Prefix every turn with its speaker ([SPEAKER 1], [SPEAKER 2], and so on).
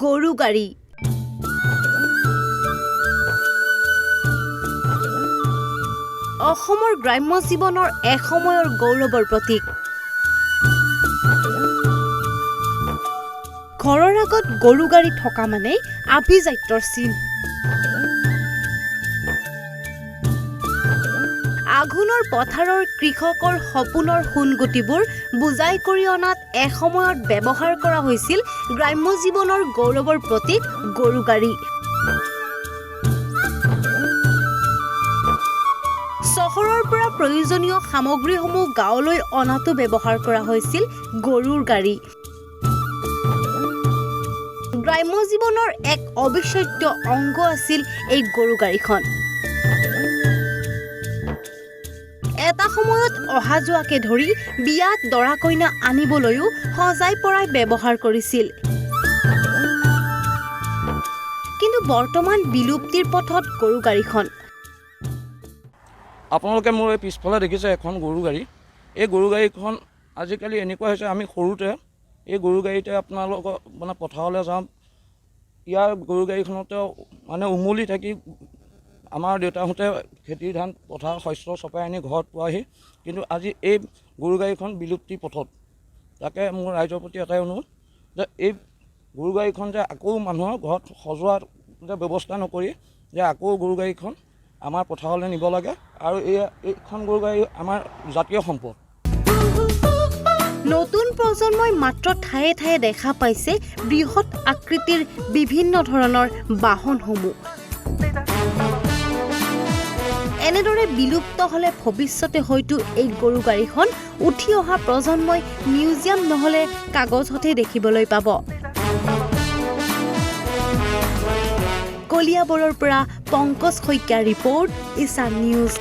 [SPEAKER 1] গৰু গাড়ী। অসমৰ গ্ৰাম্য জীৱনৰ এসময়ৰ গৌৰৱৰ প্ৰতীক। ঘৰৰ আগত গৰু গাড়ী থকা মানে আভিজাত্যৰ চিন। আঘোণৰ পথাৰৰ কৃষকৰ সপোনৰ সোণগুটিবোৰ বুজাই কৰি অনাত এসময়ত ব্যৱহাৰ কৰা হৈছিল গ্ৰাম্য জীৱনৰ গৌৰৱৰ প্ৰতীক গৰু গাড়ী। চহৰৰ পৰা প্ৰয়োজনীয় সামগ্ৰীসমূহ গাঁৱলৈ অনাটো ব্যৱহাৰ কৰা হৈছিল গৰুৰ গাড়ী। গ্ৰাম্য জীৱনৰ এক অবিচ্ছেদ্য অংগ আছিল এই গৰু গাড়ীখন। এটা সময়ত অহা যোৱাকে ধৰি বিয়াত দৰা কইনা আনিবলৈও সজাই পৰাই ব্যৱহাৰ কৰিছিল। কিন্তু বৰ্তমান বিলুপ্তিৰ পথত গৰু গাড়ীখন।
[SPEAKER 2] আপোনালোকে মোৰ এই পিছফালে দেখিছে এখন গৰু গাড়ী। এই গৰু গাড়ীখন আজিকালি এনেকুৱা হৈছে, আমি সৰুতে এই গৰু গাড়ীতে আপোনালোকৰ মানে পথাৰলৈ যাওঁ। ইয়াৰ গৰু গাড়ীখনতে মানে উমলি থাকি আমাৰ দেউতাহঁতে খেতিৰ ধান পথাৰ শস্য চপাই আনি ঘৰত পোৱাহি। কিন্তু আজি এই গৰু গাড়ীখন বিলুপ্তিৰ পথত। তাকে মোৰ ৰাইজৰ প্ৰতি এটাই অনুৰোধ যে এই গৰু গাড়ীখন যে আকৌ মানুহৰ ঘৰত সজোৱাৰ ব্যৱস্থা নকৰি যে আকৌ গৰু গাড়ীখন আমাৰ পথাৰলৈ নিব লাগে। আৰু এইখন গৰু গাড়ী আমাৰ জাতীয় সম্পদ।
[SPEAKER 1] নতুন প্ৰজন্মই মাত্ৰ ঠায়ে ঠায়ে দেখা পাইছে বৃহৎ আকৃতিৰ বিভিন্ন ধৰণৰ বাহনসমূহ। এনেদৰে বিলুপ্ত হ'লে ভৱিষ্যতে হয়তো এই গৰু গাড়ীখন উঠি অহা প্ৰজন্মই মিউজিয়াম নহ'লে কাগজতহে দেখিবলৈ পাব। কলিয়াবৰৰ পৰা পংকজ শইকীয়াৰ ৰিপৰ্ট, ইছান নিউজ।